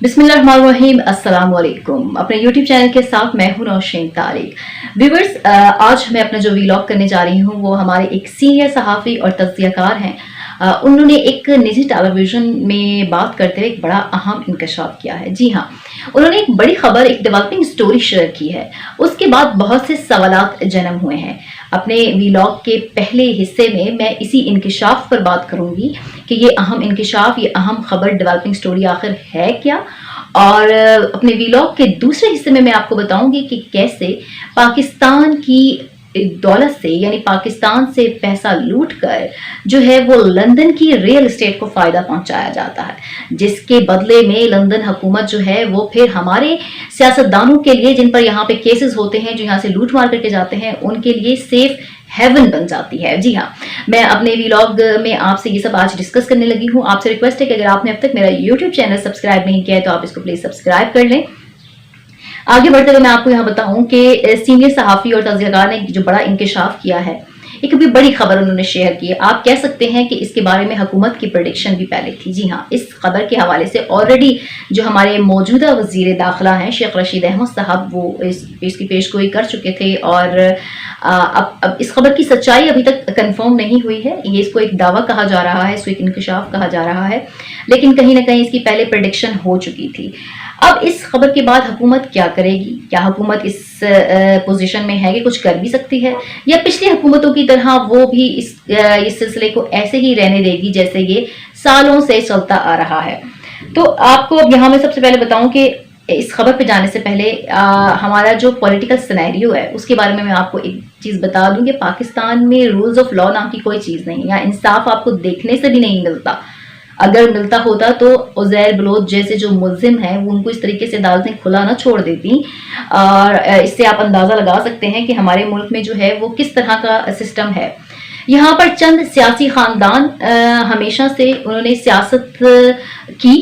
बिस्मिल्लाहिर्रहमानिर्रहीम, अस्सलाम वालेकुम। अपने यूट्यूब चैनल के साथ मैं हूं नौशीन तारिक। व्यूवर्स, आज मैं अपना जो वीलॉग करने जा रही हूं वो हमारे एक सीनियर सहाफ़ी और तज़कियाकार हैं। उन्होंने एक निजी टेलीविज़न में बात करते हुए एक बड़ा अहम इंकशाफ किया है। जी हाँ, उन्होंने एक बड़ी खबर, एक डेवलपिंग स्टोरी शेयर की है। उसके बाद बहुत से सवालात जन्म हुए हैं। अपने वीलॉग के पहले हिस्से में मैं इसी इंकशाफ पर बात करूंगी कि ये अहम इंकशाफ, ये अहम खबर, डेवलपिंग स्टोरी आखिर है क्या, और अपने वीलॉग के दूसरे हिस्से में मैं आपको बताऊंगी कि कैसे पाकिस्तान की दौलत से, यानी पाकिस्तान से पैसा लूट कर जो है वो लंदन की रियल एस्टेट को फायदा पहुंचाया जाता है, जिसके बदले में लंदन हुकूमत जो है वो फिर हमारे सियासतदानों के लिए, जिन पर यहाँ पे केसेस होते हैं, जो यहाँ से लूट मार करके जाते हैं, उनके लिए सेफ हेवन बन जाती है। जी हाँ, मैं अपने वीलॉग में आपसे ये सब आज डिस्कस करने लगी हूँ। आपसे रिक्वेस्ट है कि अगर आपने अब तक मेरा यूट्यूब चैनल सब्सक्राइब नहीं किया है तो आप इसको प्लीज सब्सक्राइब कर लें। आगे बढ़ते हुए मैं आपको यहाँ बताऊं कि सीनियर सहाफ़ी और तज़कियाकार ने जो बड़ा इंकशाफ किया है, एक भी बड़ी खबर उन्होंने शेयर की है। आप कह सकते हैं कि इसके बारे में हुकूमत की प्रेडिक्शन भी पहले थी। जी हाँ, इस खबर के हवाले से ऑलरेडी जो हमारे मौजूदा वज़ीर दाखिला हैं शेख रशीद अहमद साहब, वो इसकी पेशगोई कर चुके थे, और अब इस खबर की सच्चाई अभी तक कंफर्म नहीं हुई है। ये इसको एक दावा कहा जा रहा है, इसको एक इंकशाफ कहा जा रहा है, लेकिन कहीं ना कहीं इसकी पहले प्रेडिक्शन हो चुकी थी। अब इस खबर के बाद हुकूमत क्या करेगी? क्या हुकूमत इस पोजीशन में है कि कुछ कर भी सकती है, या पिछली हुकूमतों की तरह वो भी इस सिलसिले को ऐसे ही रहने देगी जैसे ये सालों से चलता आ रहा है? तो आपको अब यहाँ मैं सबसे पहले बताऊं कि इस खबर पे जाने से पहले हमारा जो पॉलिटिकल सिनेरियो है उसके बारे में मैं आपको एक चीज बता दूं कि पाकिस्तान में रूल्स ऑफ लॉ नाम की कोई चीज नहीं, या इंसाफ आपको देखने से भी नहीं मिलता। अगर मिलता होता तो उज़ैर बलोच जैसे जो मुल्जिम हैं वो उनको इस तरीके से अदालतें खुला ना छोड़ देती। और इससे आप अंदाजा लगा सकते हैं कि हमारे मुल्क में जो है वो किस तरह का सिस्टम है। यहाँ पर चंद सियासी खानदान हमेशा से उन्होंने सियासत की,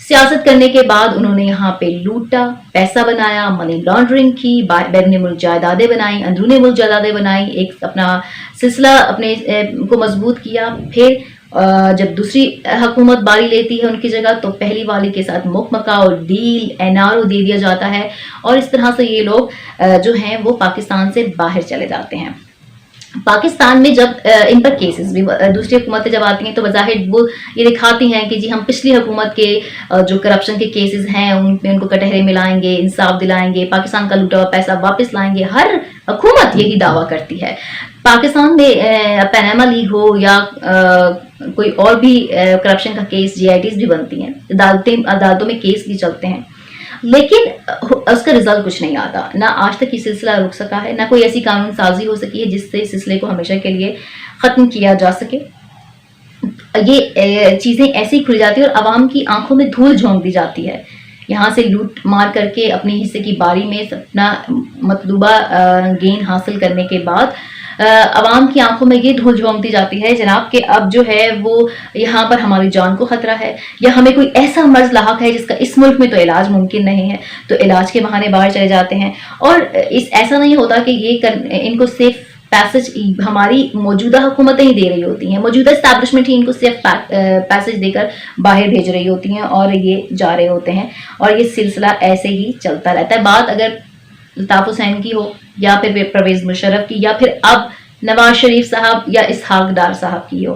सियासत करने के बाद उन्होंने यहाँ पे लूटा, पैसा बनाया, मनी लॉन्ड्रिंग की, बैरून मुल्क जायदादें बनाई, अंदरूनी मुल्क जायदादें बनाई, एक अपना सिलसिला अपने को मजबूत किया। फिर जब दूसरी हुकूमत बारी लेती है उनकी जगह, तो पहली वाली के साथ मुकमका और डील, एनआरओ दे दिया जाता है, और इस तरह से ये लोग जो हैं वो पाकिस्तान से बाहर चले जाते हैं। पाकिस्तान में जब इन पर केसेस भी दूसरी हुकूमतें जब आती हैं तो बज़ाहिर वो ये दिखाती हैं कि जी हम पिछली हुकूमत के जो करप्शन के केसेस हैं उनमें उनको कटहरे मिलाएंगे, इंसाफ दिलाएंगे, पाकिस्तान का लूटा हुआ पैसा वापस लाएंगे। हर हुकूमत यही दावा करती है। पाकिस्तान में पैनामा लीग हो या कोई और भी करप्शन का केस, जीआईटीज भी बनती हैं, अदालतों में केस भी चलते हैं, लेकिन उसका रिजल्ट कुछ नहीं आता। ना आज तक ये सिलसिला रुक सका है, ना कोई ऐसी कानून साजी हो सकी है जिससे इस सिलसिले को हमेशा के लिए खत्म किया जा सके। ये चीजें ऐसे ही खुल जाती है और आवाम की आंखों में धूल झोंक दी जाती है। यहाँ से लूट मार करके अपने हिस्से की बारी में अपना मतलूबा गेन हासिल करने के बाद अवाम की आंखों में ये धूल झोंक दी जाती है जनाब कि अब जो है वो यहाँ पर हमारी जान को खतरा है, या हमें कोई ऐसा मर्ज लाहक है जिसका इस मुल्क में तो इलाज मुमकिन नहीं है, तो इलाज के बहाने बाहर चले जाते हैं। और ऐसा नहीं होता कि इनको सेफ पैसेज हमारी मौजूदा हुकूमतें ही दे रही होती हैं, मौजूदा इस्टेब्लिशमेंट ही इनको सिर्फ पैसेज देकर बाहर भेज रही होती हैं और ये जा रहे होते हैं, और ये सिलसिला ऐसे ही चलता रहता है। बात अगर अल्ताफ हुसैन की हो, या फिर परवेज मुशर्रफ की, या फिर अब नवाज शरीफ साहब या इसहाक डार साहब की हो,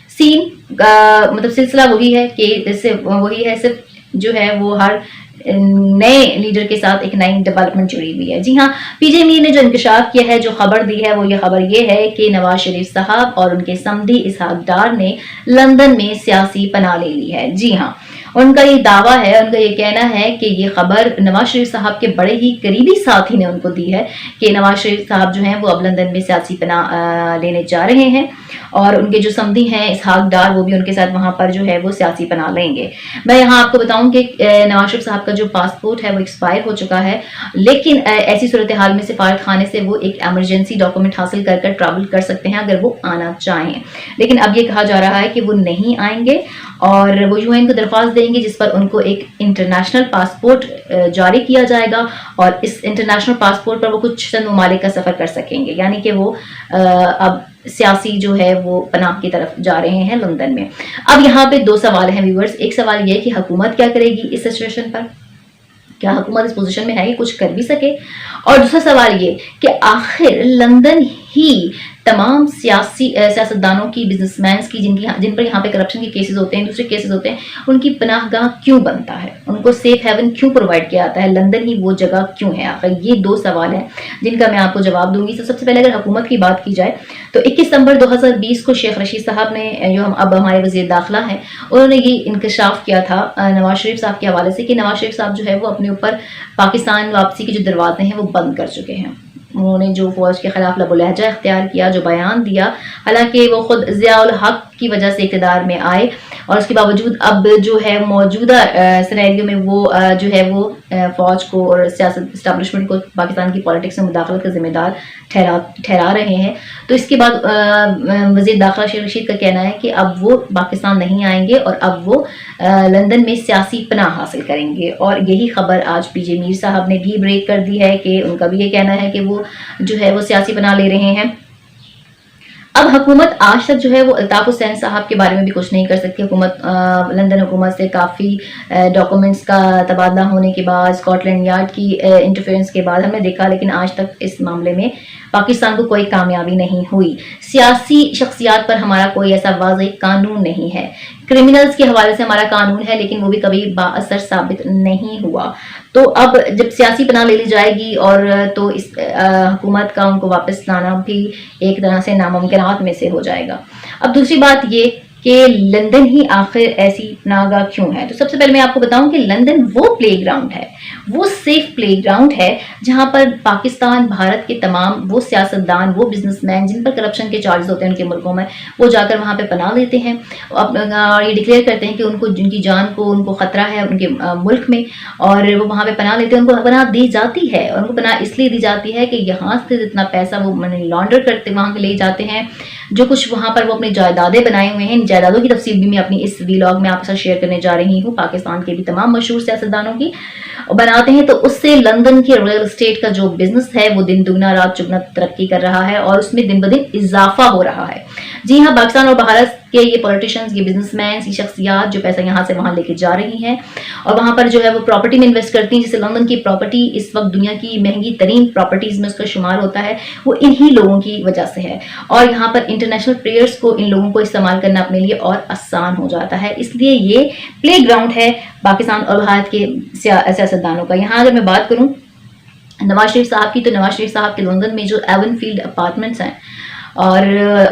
सीन मतलब सिलसिला वही है कि सिर्फ जो है वो हर नए लीडर के साथ एक नई डेवलपमेंट जुड़ी हुई है। जी हाँ, पीजे मीर ने जो इंकशाफ किया है, जो खबर दी है, वो ये खबर ये है कि नवाज शरीफ साहब और उनके समधी इसहाक डार ने लंदन में सियासी पनाह ले ली है। जी हाँ, उनका ये दावा है, उनका ये कहना है कि ये खबर नवाज शरीफ साहब के बड़े ही करीबी साथी ने उनको दी है कि नवाज शरीफ साहब जो हैं वो अब लंदन में सियासी पनाह लेने जा रहे हैं, और उनके जो समधी हैं इसहाक डार, वो भी उनके साथ वहां पर जो है वो सियासी पनाह लेंगे। मैं यहाँ आपको बताऊं कि नवाज शरीफ साहब का जो पासपोर्ट है वो एक्सपायर हो चुका है, लेकिन ऐसी सूरत हाल में सिफारत खाने से वो एक एमरजेंसी डॉक्यूमेंट हासिल कर ट्रैवल कर सकते हैं अगर वो आना चाहें। लेकिन अब ये कहा जा रहा है कि वो नहीं आएंगे, और वो यूएन को दरख्वास्त देंगे जिस पर उनको एक इंटरनेशनल पासपोर्ट जारी किया जाएगा, और इस इंटरनेशनल पासपोर्ट पर वो कुछ चंद ममालिक का सफ़र कर सकेंगे। यानी कि वो अब سیاسی جو ہے وہ پناہ کی طرف جا رہے ہیں لندن میں. اب یہاں پہ دو سوال ہیں ویورز. ایک سوال یہ کہ حکومت کیا کرے گی اس سچویشن پر, کیا حکومت اس پوزیشن میں ہے کہ کچھ کر بھی سکے, اور دوسرا سوال یہ کہ آخر لندن ہی تمام سیاستدانوں کی, بزنس مینس کی, جن پر یہاں پہ کرپشن کے کیسز ہوتے ہیں, دوسرے کیسز ہوتے ہیں, ان کی پناہ گاہ کیوں بنتا ہے, ان کو سیف ہیون کیوں پرووائڈ کیا جاتا ہے, لندن ہی وہ جگہ کیوں ہے آخر. یہ دو سوال ہیں جن کا میں آپ کو جواب دوں گی. تو سب سے پہلے اگر حکومت کی بات کی جائے تو 21 ستمبر 2020 کو شیخ رشید صاحب نے, جو اب ہمارے وزیر داخلہ ہیں, انہوں نے یہ انکشاف کیا تھا نواز شریف صاحب کے حوالے سے کہ نواز شریف صاحب جو ہے وہ اپنے اوپر پاکستان واپسی کے جو دروازے ہیں وہ بند کر چکے ہیں. انہوں نے جو فوج کے خلاف لب و لہجہ اختیار کیا, جو بیان دیا, حالانکہ وہ خود ضیاء الحق کی وجہ سے اقتدار میں آئے, اور اس کے باوجود اب جو ہے موجودہ سینیریو میں وہ جو ہے وہ فوج کو اور سیاست اسٹیبلشمنٹ کو پاکستان کی پالیٹکس میں مداخلت کا ذمہ دار ٹھہرا رہے ہیں. تو اس کے بعد وزیر داخلہ شیخ رشید کا کہنا ہے کہ اب وہ پاکستان نہیں آئیں گے اور اب وہ لندن میں سیاسی پناہ حاصل کریں گے. اور یہی خبر آج پی جے میر صاحب نے بھی بریک کر دی ہے کہ ان کا بھی یہ کہنا ہے کہ وہ جو ہے وہ سیاسی پناہ لے رہے ہیں. اب حکومت آج تک جو ہے وہ الطاف حسین صاحب کے بارے میں بھی کچھ نہیں کر سکتی. حکومت لندن حکومت سے کافی ڈاکومنٹس کا تبادلہ ہونے کے بعد, اسکاٹ لینڈ یارڈ کی انٹرفیئرنس کے بعد ہم نے دیکھا, لیکن آج تک اس معاملے میں پاکستان کو کوئی کامیابی نہیں ہوئی. سیاسی شخصیات پر ہمارا کوئی ایسا واضح قانون نہیں ہے. کرمنلز کے حوالے سے ہمارا قانون ہے لیکن وہ بھی کبھی بااثر ثابت نہیں ہوا. تو اب جب سیاسی پناہ لے لی جائے گی اور تو اس حکومت کا ان کو واپس لانا بھی ایک طرح سے ناممکنات میں سے ہو جائے گا. اب دوسری بات یہ کہ لندن ہی آخر ایسی پناہ گاہ کیوں ہے. تو سب سے پہلے میں آپ کو بتاؤں کہ لندن وہ پلے گراؤنڈ ہے, وہ سیف پلے گراؤنڈ ہے جہاں پر پاکستان, بھارت کے تمام وہ سیاستدان, وہ بزنس مین جن پر کرپشن کے چارجز ہوتے ہیں ان کے ملکوں میں, وہ جا کر وہاں پہ پناہ لیتے ہیں اور یہ ڈکلیئر کرتے ہیں کہ ان کو, جن کی جان کو ان کو خطرہ ہے ان کے ملک میں, اور وہ وہاں پہ پناہ لیتے ہیں. ان کو پناہ دی جاتی ہے, اور ان کو پناہ اس لیے دی جاتی ہے کہ یہاں سے جتنا پیسہ وہ منی لانڈر کرتے وہاں کے لے جاتے ہیں, جو کچھ وہاں پر وہ اپنی جائیدادیں بنائے ہوئے ہیں, جائیدادوں کی تفصیل بھی میں اپنی اس ویلاگ میں آپ کے ساتھ شیئر کرنے جا رہی ہوں. پاکستان کے بھی تمام مشہور سیاستدانوں کی بناتے ہیں, تو اس سے لندن کے ریل اسٹیٹ کا جو بزنس ہے وہ دن دگنا رات چگنا ترقی کر رہا ہے, اور اس میں دن بدن اضافہ ہو رہا ہے. جی ہاں, پاکستان اور بھارت کے یہ پولیٹیشنز, یہ بزنس مینس, یہ شخصیات جو پیسہ یہاں سے وہاں لے کے جا رہی ہیں اور وہاں پر جو ہے وہ پراپرٹی میں انویسٹ کرتی ہیں, جسے لندن کی پراپرٹی اس وقت دنیا کی مہنگی ترین پراپرٹیز میں اس کا شمار ہوتا ہے, وہ انہی لوگوں کی وجہ سے ہے. اور یہاں پر انٹرنیشنل پلیئرز کو, ان لوگوں کو استعمال کرنا اپنے لیے اور آسان ہو جاتا ہے. اس لیے یہ پلے گراؤنڈ ہے پاکستان اور بھارت کے سیاستدانوں کا. یہاں اگر میں بات کروں نواز شریف صاحب کی, تو نواز شریف صاحب کے لندن میں جو ایون فیلڈ اپارٹمنٹس ہیں اور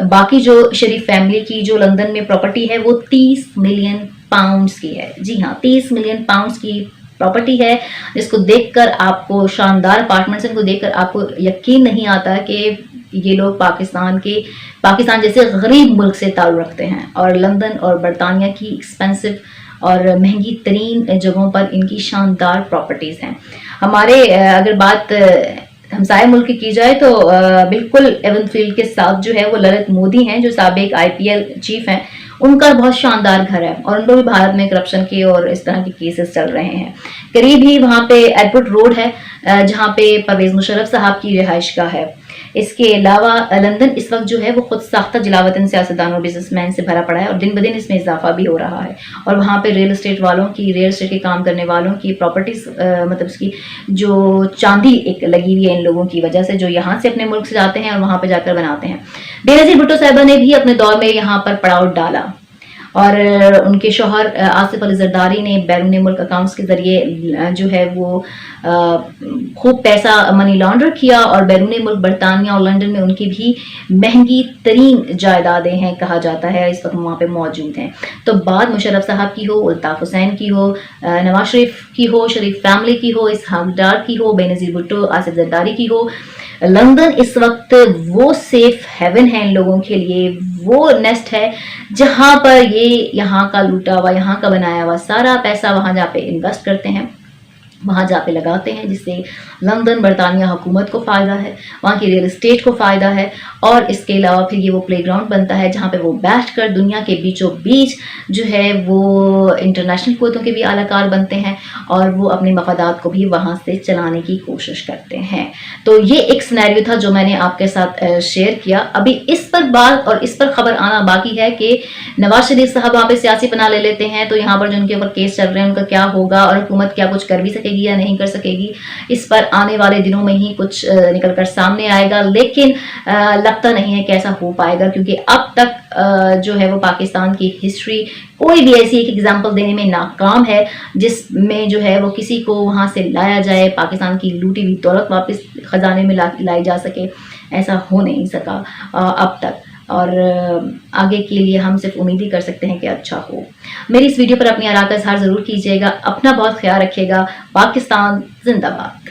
باقی جو شریف فیملی کی جو لندن میں پراپرٹی ہے وہ 30 ملین پاؤنڈز کی ہے. جی ہاں, 30 ملین پاؤنڈز کی پراپرٹی ہے, جس کو دیکھ کر آپ کو, شاندار اپارٹمنٹس کو دیکھ کر آپ کو یقین نہیں آتا کہ یہ لوگ پاکستان جیسے غریب ملک سے تعلق رکھتے ہیں, اور لندن اور برطانیہ کی ایکسپینسو اور مہنگی ترین جگہوں پر ان کی شاندار پراپرٹیز ہیں. ہمارے اگر بات ہمسائے ملک کی جائے تو بالکل ایون فیلڈ کے ساتھ جو ہے وہ للت مودی ہیں, جو سابق IPL چیف ہیں. ان کا بہت شاندار گھر ہے, اور ان کو بھی بھارت میں کرپشن کے اور اس طرح کے کیسز چل رہے ہیں. قریب ہی وہاں پہ ایئرپورٹ روڈ ہے جہاں پہ پرویز مشرف صاحب کی رہائش گاہ ہے. اس کے علاوہ لندن اس وقت جو ہے وہ خود ساختہ جلاوطن سیاستدانوں اور بزنس مین سے بھرا پڑا ہے, اور دن بدن اس میں اضافہ بھی ہو رہا ہے. اور وہاں پہ ریل اسٹیٹ والوں کی, ریل اسٹیٹ کے کام کرنے والوں کی پراپرٹیز, مطلب اس کی جو چاندی ایک لگی ہوئی ہے ان لوگوں کی وجہ سے, جو یہاں سے اپنے ملک سے جاتے ہیں اور وہاں پہ جا کر بناتے ہیں. بے نظیر بھٹو صاحبہ نے بھی اپنے دور میں یہاں پر پڑاؤ ڈالا, اور ان کے شوہر آصف علی زرداری نے بیرون ملک اکاؤنٹس کے ذریعے جو ہے وہ خوب پیسہ منی لانڈر کیا, اور بیرون ملک برطانیہ اور لندن میں ان کی بھی مہنگی ترین جائیدادیں ہیں کہا جاتا ہے, اس وقت وہاں پہ موجود ہیں. تو بات مشرف صاحب کی ہو, الطاف حسین کی ہو, نواز شریف کی ہو, شریف فیملی کی ہو, اسحاق ڈار کی ہو, بے نظیر بھٹو, آصف زرداری کی ہو, لندن اس وقت وہ سیف ہیون ہے ان لوگوں کے لیے, وہ نیسٹ ہے جہاں پر یہ یہاں کا لوٹا ہوا, یہاں کا بنایا ہوا سارا پیسہ وہاں جا پہ انویسٹ کرتے ہیں, वहाँ जा पे लगाते हैं, जिससे लंदन बरतानिया हुकूमत को फ़ायदा है, वहाँ की रियल इस्टेट को फ़ायदा है, और इसके अलावा फिर ये वो प्ले ग्राउंड बनता है जहाँ पे वो बैठ कर दुनिया के बीचों बीच जो है वो इंटरनेशनल कुव्वतों के भी आलाकार बनते हैं और वो अपने मफादात को भी वहाँ से चलाने की कोशिश करते हैं। तो ये एक सिनेरियो था जो मैंने आपके साथ शेयर किया। अभी इस पर बात और इस पर खबर आना बाकी है कि नवाज शरीफ साहब वहाँ पे सियासी पना ले लेते हैं तो यहाँ पर जो उनके ऊपर केस चल रहे हैं उनका क्या होगा और हुकूमत क्या कुछ कर भी सकेगी या नहीं कर सकेगी, इस पर आने वाले दिनों में ही कुछ निकल कर सामने आएगा। लेकिन लगता नहीं है कि ऐसा हो पाएगा, क्योंकि अब तक जो है वो पाकिस्तान की हिस्ट्री कोई भी ऐसी एक एग्जाम्पल देने में नाकाम है जिसमें जो है वो किसी को वहाँ से लाया जाए, पाकिस्तान की लूटी हुई दौलत वापस खजाने में लाई जा सके। ऐसा हो नहीं सका अब तक, और आगे के लिए हम सिर्फ उम्मीद ही कर सकते हैं कि अच्छा हो। मेरी इस वीडियो पर अपनी आराज़ का इज़हार ज़रूर कीजिएगा। अपना बहुत ख्याल रखिएगा। पाकिस्तान जिंदाबाद।